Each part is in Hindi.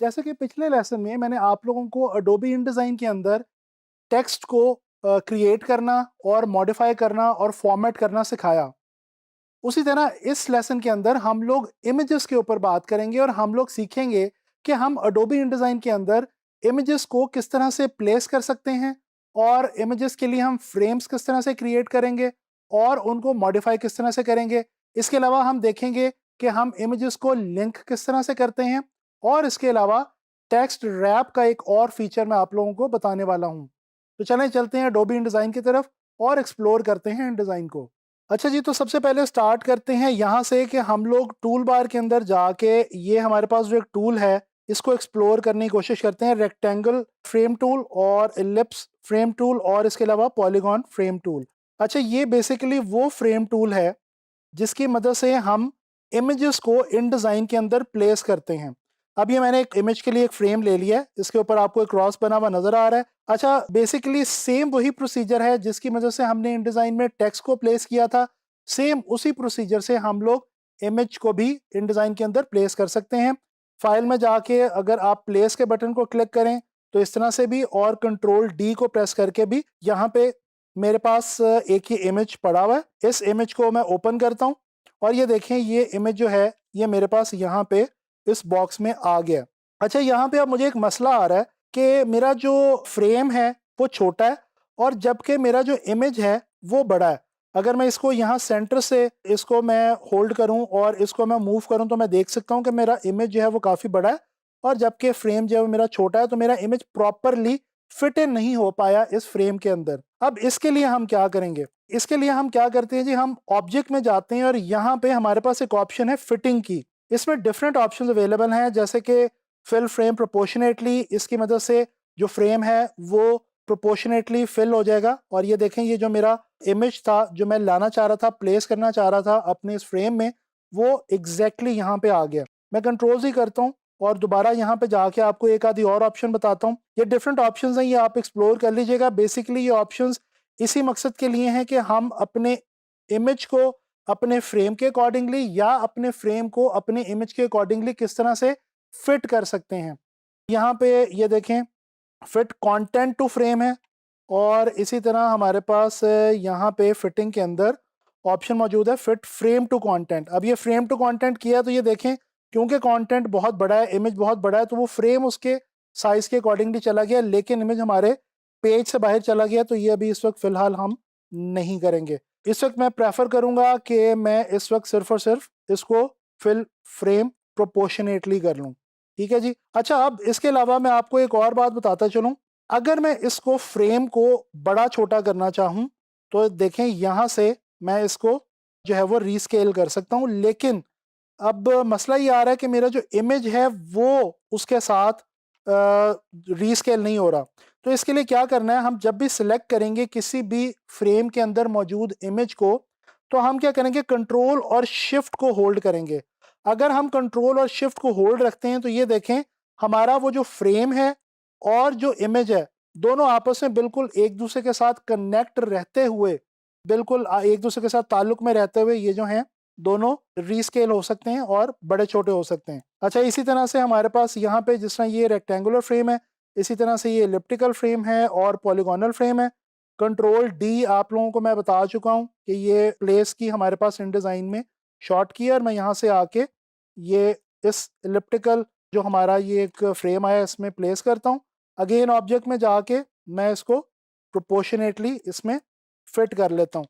जैसे कि पिछले लेसन में मैंने आप लोगों को अडोबी इंडिज़ाइन के अंदर टेक्स्ट को क्रिएट करना और मॉडिफाई करना और फॉर्मेट करना सिखाया। उसी तरह इस लेसन के अंदर हम लोग इमेजेस के ऊपर बात करेंगे और हम लोग सीखेंगे कि हम अडोबी इंडिज़ाइन के अंदर इमेजेस को किस तरह से प्लेस कर सकते हैं और इमेजेस के लिए हम फ्रेम्स किस तरह से क्रिएट करेंगे और उनको मॉडिफाई किस तरह से करेंगे। इसके अलावा हम देखेंगे कि हम इमेजेस को लिंक किस तरह से करते हैं और इसके अलावा टेक्स्ट रैप का एक और फीचर मैं आप लोगों को बताने वाला हूँ। तो चलें चलते हैं अडोबी इंडिज़ाइन की तरफ और एक्सप्लोर करते हैं इंडिज़ाइन को। अच्छा जी, तो सबसे पहले स्टार्ट करते हैं यहाँ से कि हम लोग टूल बार के अंदर जाके ये हमारे पास जो एक टूल है, इसको एक्सप्लोर करने की कोशिश करते हैं। रेक्टेंगल फ्रेम टूल और एलिप्स फ्रेम टूल और इसके अलावा पॉलीगॉन फ्रेम टूल। अच्छा, ये बेसिकली वो फ्रेम टूल है जिसकी मदद से हम इमेजेस को इनडिज़ाइन के अंदर प्लेस करते हैं। अब ये मैंने एक इमेज के लिए एक फ्रेम ले लिया है, इसके ऊपर आपको एक क्रॉस बना हुआ नज़र आ रहा है। अच्छा, बेसिकली सेम वही प्रोसीजर है जिसकी मदद से हमने इनडिज़ाइन में टेक्स्ट को प्लेस किया था, सेम उसी प्रोसीजर से हम लोग इमेज को भी इनडिज़ाइन के अंदर प्लेस कर सकते हैं। फाइल में जाके अगर आप प्लेस के बटन को क्लिक करें तो इस तरह से भी, और कंट्रोल डी को प्रेस करके भी, यहाँ पे मेरे पास एक ये इमेज पड़ा हुआ है। इस इमेज को मैं ओपन करता हूँ और ये देखें, ये इमेज जो है ये मेरे पास यहाँ पे इस बॉक्स में आ गया। अच्छा, यहाँ पे अब मुझे एक मसला आ रहा है कि मेरा जो फ्रेम है वो छोटा है और जबकि मेरा जो इमेज है वो बड़ा है। अगर मैं इसको यहाँ सेंटर से इसको मैं होल्ड करूँ और इसको मैं मूव करूँ तो मैं देख सकता हूँ कि मेरा इमेज जो है वो काफ़ी बड़ा है और जबकि फ्रेम जो है वो मेरा छोटा है, तो मेरा इमेज प्रॉपरली फिट इन नहीं हो पाया इस फ्रेम के अंदर। अब इसके लिए हम क्या करेंगे? इसके लिए हम क्या करते हैं जी, हम ऑब्जेक्ट में जाते हैं और यहाँ पे हमारे पास एक ऑप्शन है फिटिंग की। इसमें डिफरेंट ऑप्शंस अवेलेबल हैं, जैसे कि फिल फ्रेम प्रोपोर्शनेटली। इसकी मदद से जो फ्रेम है वो प्रोपोर्शनेटली फिल हो जाएगा। और ये देखें, ये जो मेरा इमेज था जो मैं लाना चाह रहा था, प्लेस करना चाह रहा था अपने इस फ्रेम में, वो एग्जैक्टली यहाँ पे आ गया। मैं कंट्रोल ही करता हूँ और दोबारा यहाँ पे जाके आपको एक आधी और ऑप्शन बताता हूँ। ये डिफरेंट ऑप्शंस हैं, ये आप एक्सप्लोर कर लीजिएगा। बेसिकली ये ऑप्शंस इसी मकसद के लिए हैं कि हम अपने इमेज को अपने फ्रेम के अकॉर्डिंगली या अपने फ्रेम को अपने इमेज के अकॉर्डिंगली किस तरह से फिट कर सकते हैं। यहाँ पे ये देखें, फिट कंटेंट टू फ्रेम है और इसी तरह हमारे पास यहाँ पे फिटिंग के अंदर ऑप्शन मौजूद है फिट फ्रेम टू कंटेंट। अब ये फ्रेम टू कंटेंट किया तो ये देखें, क्योंकि कंटेंट बहुत बड़ा है, इमेज बहुत बड़ा है, तो वो फ्रेम उसके साइज के अकॉर्डिंगली चला गया, लेकिन इमेज हमारे पेज से बाहर चला गया, तो ये अभी इस वक्त फ़िलहाल हम नहीं करेंगे। इस वक्त मैं प्रेफ़र करूँगा कि मैं इस वक्त सिर्फ़ और सिर्फ़ इसको फिल फ्रेम प्रोपोर्शनेटली कर लूँ। ठीक है जी। अच्छा, अब इसके अलावा मैं आपको एक और बात बताता चलूँ। अगर मैं इसको फ्रेम को बड़ा छोटा करना चाहूँ, तो देखें यहाँ से मैं इसको जो है वो रीस्केल कर सकता हूँ, लेकिन अब मसला ये आ रहा है कि मेरा जो इमेज है वो उसके साथ रीस्केल नहीं हो रहा। तो इसके लिए क्या करना है, हम जब भी सिलेक्ट करेंगे किसी भी फ्रेम के अंदर मौजूद इमेज को, तो हम क्या करेंगे, कंट्रोल और शिफ्ट को होल्ड करेंगे। अगर हम कंट्रोल और शिफ्ट को होल्ड रखते हैं तो ये देखें, हमारा वो जो फ्रेम है और जो इमेज है, दोनों आपस में बिल्कुल एक दूसरे के साथ कनेक्ट रहते हुए, बिल्कुल एक दूसरे के साथ ताल्लुक में रहते हुए, ये जो हैं दोनों रीस्केल हो सकते हैं और बड़े छोटे हो सकते हैं। अच्छा, इसी तरह से हमारे पास यहाँ पे जिस तरह ये रेक्टेंगुलर फ्रेम है, इसी तरह से ये एलिप्टिकल फ्रेम है और पॉलीगोनल फ्रेम है। कंट्रोल डी आप लोगों को मैं बता चुका हूँ कि ये प्लेस की हमारे पास इनडिज़ाइन में शॉर्ट की है, और मैं यहाँ से आके ये इस एलिप्टिकल जो हमारा ये एक फ्रेम आया इसमें प्लेस करता हूँ। अगेन ऑब्जेक्ट में जाके मैं इसको प्रोपोर्शनेटली इसमें फिट कर लेता हूँ।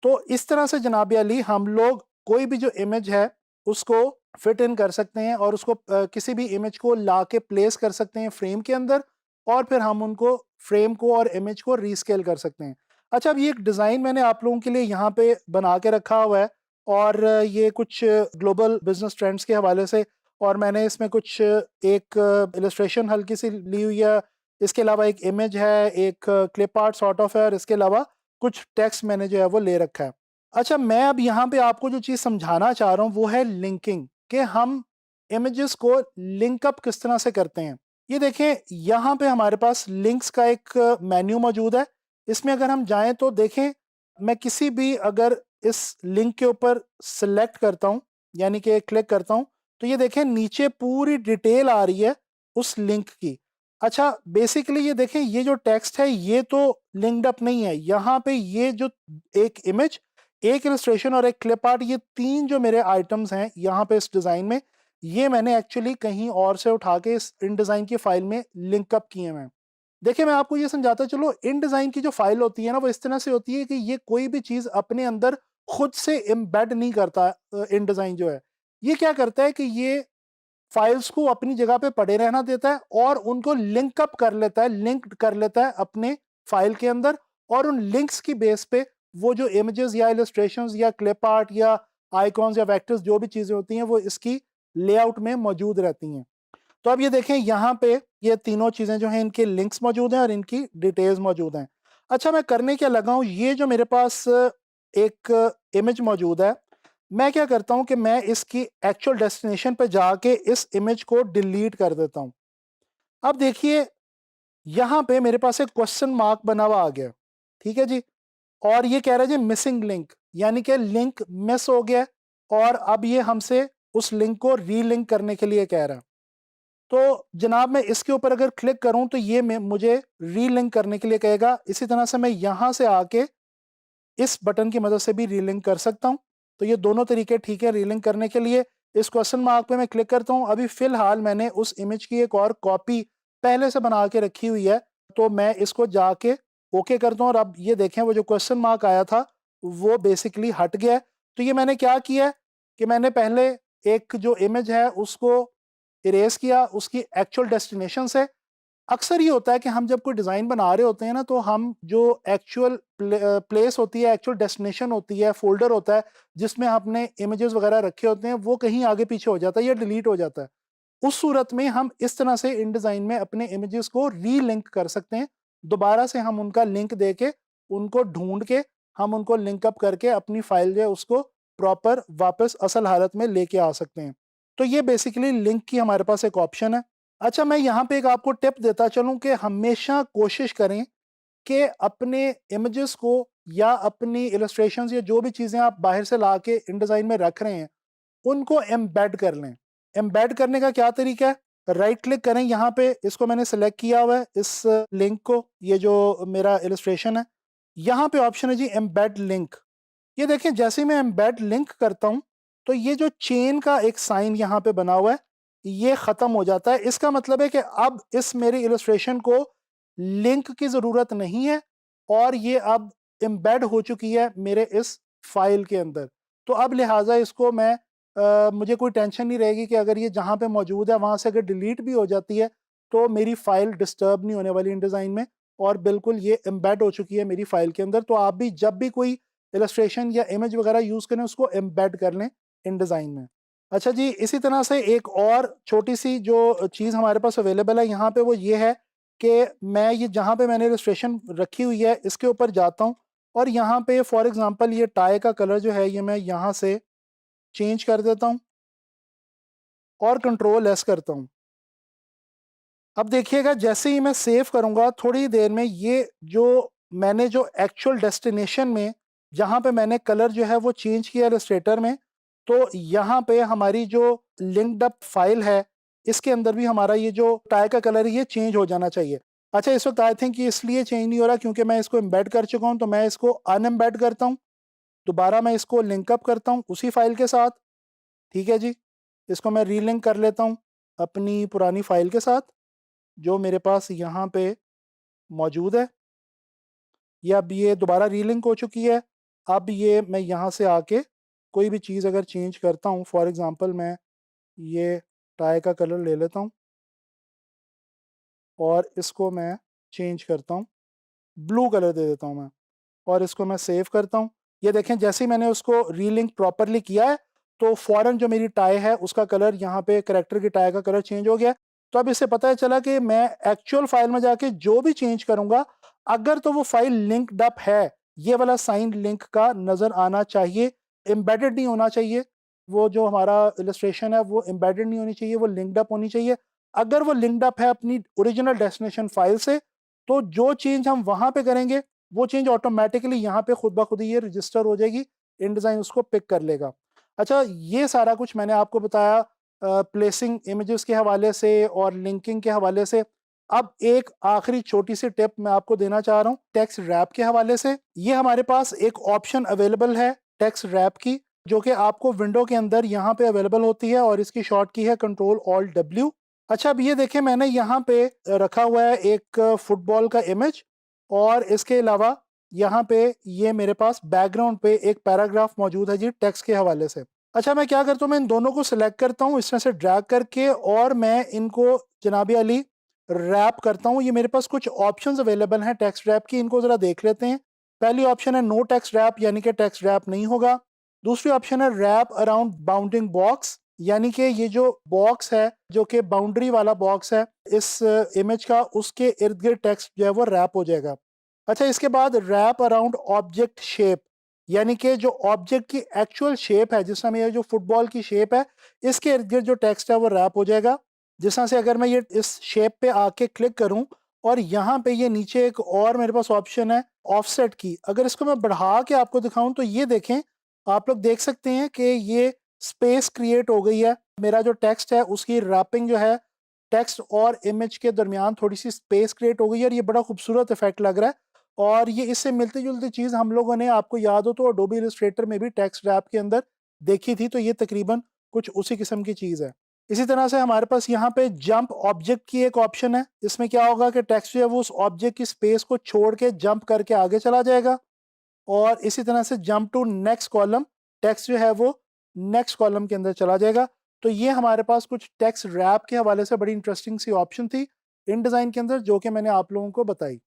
तो इस तरह से जनाब अली, हम लोग कोई भी जो इमेज है उसको फिट इन कर सकते हैं और उसको किसी भी इमेज को ला के प्लेस कर सकते हैं फ्रेम के अंदर, और फिर हम उनको फ्रेम को और इमेज को रीस्केल कर सकते हैं। अच्छा, अब ये एक डिज़ाइन मैंने आप लोगों के लिए यहाँ पे बना के रखा हुआ है, और ये कुछ ग्लोबल बिजनेस ट्रेंड्स के हवाले से, और मैंने इसमें कुछ एक इलस्ट्रेशन हल्की सी ली हुई है। इसके अलावा एक इमेज है, एक क्लिप आर्ट सॉर्ट ऑफ है, और इसके अलावा कुछ टेक्स्ट मैंने जो है वो ले रखा है। अच्छा, मैं अब यहाँ पे आपको जो चीज़ समझाना चाह रहा हूँ वो है लिंकिंग, कि हम इमेजेस को लिंक अप किस तरह से करते हैं। ये देखें, यहाँ पे हमारे पास लिंक्स का एक मेन्यू मौजूद है। इसमें अगर हम जाएँ तो देखें, मैं किसी भी अगर इस लिंक के ऊपर सेलेक्ट करता हूँ, यानी कि क्लिक करता हूँ, तो ये देखें नीचे पूरी डिटेल आ रही है उस लिंक की। अच्छा बेसिकली ये देखें, ये जो टेक्स्ट है ये तो लिंक्ड अप नहीं है, यहाँ पे ये जो एक इमेज, एक इलस्ट्रेशन और एक क्लिप आर्ट, ये तीन जो मेरे आइटम्स हैं यहाँ पे इस डिज़ाइन में, ये मैंने एक्चुअली कहीं और से उठा के इस इन डिज़ाइन की फाइल में लिंक अप किए हैं। देखिए मैं आपको ये समझाता चलो, इन डिज़ाइन की जो फाइल होती है ना, वो इस तरह से होती है कि ये कोई भी चीज़ अपने अंदर खुद से एम्बेड नहीं करता। इन डिज़ाइन जो है, ये क्या करता है कि ये फाइल्स को अपनी जगह पे पड़े रहना देता है और उनको लिंक अप कर लेता है, लिंक्ड कर लेता है अपने फाइल के अंदर, और उन लिंक्स की बेस पे वो जो इमेजेस या इलस्ट्रेशंस या क्लिप आर्ट या आइकॉन्स या वेक्टर्स जो भी चीज़ें होती हैं वो इसकी लेआउट में मौजूद रहती हैं। तो अब ये देखें यहाँ पे ये तीनों चीज़ें जो हैं इनके लिंक्स मौजूद हैं और इनकी डिटेल्स मौजूद हैं। अच्छा मैं करने क्या लगा हूँ, ये जो मेरे पास एक इमेज मौजूद है, मैं क्या करता हूँ कि मैं इसकी एक्चुअल डेस्टिनेशन पे जाके इस इमेज को डिलीट कर देता हूँ। अब देखिए यहाँ पे मेरे पास एक क्वेश्चन मार्क बना हुआ आ गया, ठीक है जी, और ये कह रहा है जी मिसिंग लिंक, यानी कि लिंक मिस हो गया और अब ये हमसे उस लिंक को रीलिंक करने के लिए कह रहा है। तो जनाब मैं इसके ऊपर अगर क्लिक करूं तो ये मुझे रीलिंक करने के लिए कहेगा। इसी तरह से मैं यहां से आके इस बटन की मदद से भी रीलिंक कर सकता हूं। तो ये दोनों तरीके ठीक है रीलिंक करने के लिए। इस क्वेश्चन मार्क पे मैं क्लिक करता हूं। अभी फिलहाल मैंने उस इमेज की एक और कॉपी पहले से बना के रखी हुई है, तो मैं इसको जाके ओके करता हूं और अब ये देखें वो जो क्वेश्चन मार्क आया था वो बेसिकली हट गया है। तो ये मैंने क्या किया है कि मैंने पहले एक जो इमेज है उसको इरेज किया उसकी एक्चुअल डेस्टिनेशन से। अक्सर ये होता है कि हम जब कोई डिज़ाइन बना रहे होते हैं ना, तो हम जो एक्चुअल प्लेस होती है, एक्चुअल डेस्टिनेशन होती है, फ़ोल्डर होता है जिसमें आपने इमेजेस वगैरह रखे होते हैं, वो कहीं आगे पीछे हो जाता है या डिलीट हो जाता है। उस सूरत में हम इस तरह से इन डिज़ाइन में अपने इमेजेस को रीलिंक कर सकते हैं। दोबारा से हम उनका लिंक देके, उनको ढूँढ के, हम उनको लिंक अप करके अपनी फ़ाइल जो है उसको प्रॉपर वापस असल हालत में लेके आ सकते हैं। तो ये बेसिकली लिंक की हमारे पास एक ऑप्शन है। अच्छा मैं यहाँ पे एक आपको टिप देता चलूँ कि हमेशा कोशिश करें कि अपने इमेजेस को या अपनी इलस्ट्रेशंस या जो भी चीज़ें आप बाहर से ला के इन डिज़ाइन में रख रहे हैं, उनको एम्बेड कर लें। एम्बेड करने का क्या तरीका है? राइट क्लिक करें यहाँ पे, इसको मैंने सेलेक्ट किया हुआ है इस लिंक को, ये जो मेरा इलस्ट्रेशन है। यहाँ पे ऑप्शन है जी एम्बेड लिंक। ये देखें जैसे ही मैं एम्बेड लिंक करता हूँ, तो ये जो चेन का एक साइन यहाँ पे बना हुआ है, ये ख़त्म हो जाता है। इसका मतलब है कि अब इस मेरी इलस्ट्रेशन को लिंक की ज़रूरत नहीं है और ये अब एम्बेड हो चुकी है मेरे इस फाइल के अंदर। तो अब लिहाजा इसको मैं मुझे कोई टेंशन नहीं रहेगी कि अगर ये जहाँ पे मौजूद है वहाँ से अगर डिलीट भी हो जाती है, तो मेरी फ़ाइल डिस्टर्ब नहीं होने वाली इन डिज़ाइन में, और बिल्कुल ये एम्बेड हो चुकी है मेरी फ़ाइल के अंदर। तो आप भी जब भी कोई इलस्ट्रेशन या इमेज वगैरह यूज़ करें, उसको एम्बेड कर लें इन डिज़ाइन में। अच्छा जी, इसी तरह से एक और छोटी-सी जो चीज़ हमारे पास अवेलेबल है यहाँ पे, वो ये है कि मैं ये जहाँ पे मैंने इलस्ट्रेशन रखी हुई है, इसके ऊपर जाता हूँ और यहाँ पे फॉर एग्ज़ाम्पल ये टाई का कलर जो है, ये मैं यहाँ से चेंज कर देता हूँ और कंट्रोल एस करता हूँ। अब देखिएगा जैसे ही मैं सेव करूँगा, थोड़ी देर में ये जो मैंने जो एक्चुअल डेस्टिनेशन में जहाँ पे मैंने कलर जो है वो चेंज किया इलस्ट्रेटर में, तो यहाँ पे हमारी जो लिंक्ड अप फाइल है, इसके अंदर भी हमारा ये जो टाई का कलर है ये चेंज हो जाना चाहिए। अच्छा इस वक़्त आई थिंक ये इसलिए चेंज नहीं हो रहा क्योंकि मैं इसको एम्बेड कर चुका हूँ, तो मैं इसको अनएम्बेड करता हूँ। दोबारा मैं इसको लिंक अप करता हूँ उसी फाइल के साथ, ठीक है जी। इसको मैं रीलिंक कर लेता हूँ अपनी पुरानी फाइल के साथ, जो मेरे पास यहाँ पे मौजूद है। ये अब ये दोबारा रीलिंक हो चुकी है। अब ये मैं यहाँ से आके कोई भी चीज़ अगर चेंज करता हूँ, फॉर एग्ज़ाम्पल मैं ये टाई का कलर ले लेता हूँ और इसको मैं चेंज करता हूँ, ब्लू कलर दे देता हूँ मैं, और इसको मैं सेव करता हूँ। ये देखें जैसे ही मैंने उसको रीलिंक प्रॉपर्ली किया है, तो फ़ौरन जो मेरी टाई है उसका कलर यहाँ पे करैक्टर की टाई का कलर चेंज हो गया। तो अब इससे पता चला कि मैं एक्चुअल फ़ाइल में जाके जो भी चेंज करूँगा, अगर तो वो फ़ाइल लिंक्ड अप है, ये वाला साइन लिंक का नज़र आना चाहिए, एम्बेडेड नहीं होना चाहिए। वो जो हमारा इलस्ट्रेशन है वो एम्बेडेड नहीं होनी चाहिए, वो लिंक्ड अप होनी चाहिए। अगर वो लिंक्ड अप है अपनी ओरिजिनल डेस्टिनेशन फ़ाइल से, तो जो चेंज हम वहाँ पे करेंगे, वो चेंज ऑटोमेटिकली यहाँ पे खुद ब खुद ही ये रजिस्टर हो जाएगी, इनडिज़ाइन उसको पिक कर लेगा। अच्छा ये सारा कुछ मैंने आपको बताया प्लेसिंग इमेजेस के हवाले से और लिंकिंग के हवाले से। अब एक आखिरी छोटी सी टिप मैं आपको देना चाह रहा हूँ टेक्स्ट रैप के हवाले से। ये हमारे पास एक ऑप्शन अवेलेबल है टेक्स्ट रैप की, जो कि आपको विंडो के अंदर यहाँ पे अवेलेबल होती है और इसकी शॉर्ट की है Ctrl+Alt+W। अच्छा, अब ये देखें मैंने यहाँ पे रखा हुआ है एक फुटबॉल का इमेज, और इसके अलावा यहाँ पे ये मेरे पास बैकग्राउंड पे एक पैराग्राफ मौजूद है जी टेक्स्ट के हवाले से। अच्छा, मैं क्या करता हूँ, मैं इन दोनों को सिलेक्ट करता हूँ इस तरह से ड्रैग करके, और मैं इनको जनाबी अली रैप करता हूँ। ये मेरे पास कुछ ऑप्शंस अवेलेबल हैं टेक्स्ट रैप की, इनको ज़रा देख लेते हैं। पहली ऑप्शन है नो टेक्स्ट रैप, यानी कि टेक्स्ट रैप नहीं होगा। दूसरी ऑप्शन है रैप अराउंड बाउंडिंग बॉक्स, यानी कि ये जो बॉक्स है जो कि बाउंड्री वाला बॉक्स है इस इमेज का, उसके इर्द गिर्द टेक्स्ट जो है वो रैप हो जाएगा। अच्छा, इसके बाद रैप अराउंड ऑब्जेक्ट शेप, यानी कि जो ऑब्जेक्ट की एक्चुअल शेप है, जिस तरह ये जो फुटबॉल की शेप है, इसके इर्द गिर्द जो टेक्स्ट है वो रैप हो जाएगा। जिस तरह से अगर मैं ये इस शेप पे आके क्लिक करूं और यहाँ पे ये नीचे एक और मेरे पास ऑप्शन है ऑफसेट की, अगर इसको मैं बढ़ा के आपको दिखाऊं तो ये देखें, आप लोग देख सकते हैं कि ये स्पेस क्रिएट हो गई है। मेरा जो टेक्स्ट है उसकी रैपिंग जो है, टेक्स्ट और इमेज के दरमियान थोड़ी सी स्पेस क्रिएट हो गई है और ये बड़ा खूबसूरत इफेक्ट लग रहा है। और ये इससे मिलती जुलती चीज़ हम लोगों ने, आपको याद हो तो अडोबी इलस्ट्रेटर में भी टेक्स्ट रैप के अंदर देखी थी, तो ये तकरीबन कुछ उसी किस्म की चीज़ है। इसी तरह से हमारे पास यहाँ पे जंप ऑब्जेक्ट की एक ऑप्शन है। इसमें क्या होगा कि टेक्स्ट जो है वो उस ऑब्जेक्ट की स्पेस को छोड़ के जंप करके आगे चला जाएगा, और इसी तरह से jump to next column, text जो है वो नेक्स्ट कॉलम के अंदर चला जाएगा। तो ये हमारे पास कुछ टेक्स्ट रैप के हवाले से बड़ी इंटरेस्टिंग सी ऑप्शन थी इन डिज़ाइन के अंदर, जो कि मैंने आप लोगों को बताई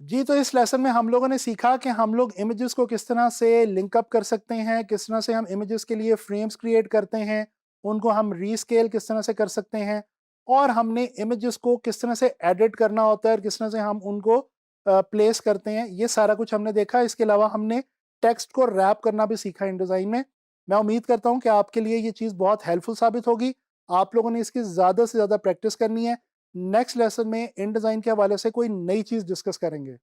जी। तो इस लेसन में हम लोगों ने सीखा कि हम लोग इमेजेस को किस तरह से लिंक अप कर सकते हैं, किस तरह से हम इमेजेस के लिए फ्रेम्स क्रिएट करते हैं, उनको हम रीस्केल किस तरह से कर सकते हैं, और हमने इमेजेस को किस तरह से एडिट करना होता है और किस तरह से हम उनको प्लेस करते हैं, ये सारा कुछ हमने देखा। इसके अलावा हमने टेक्स्ट को रैप करना भी सीखा इन डिज़ाइन में। मैं उम्मीद करता हूँ कि आपके लिए ये चीज़ बहुत हेल्पफुल साबित होगी। आप लोगों ने इसकी ज़्यादा से ज़्यादा प्रैक्टिस करनी है। नेक्स्ट लेसन में इन डिज़ाइन के हवाले से कोई नई चीज़ डिस्कस करेंगे।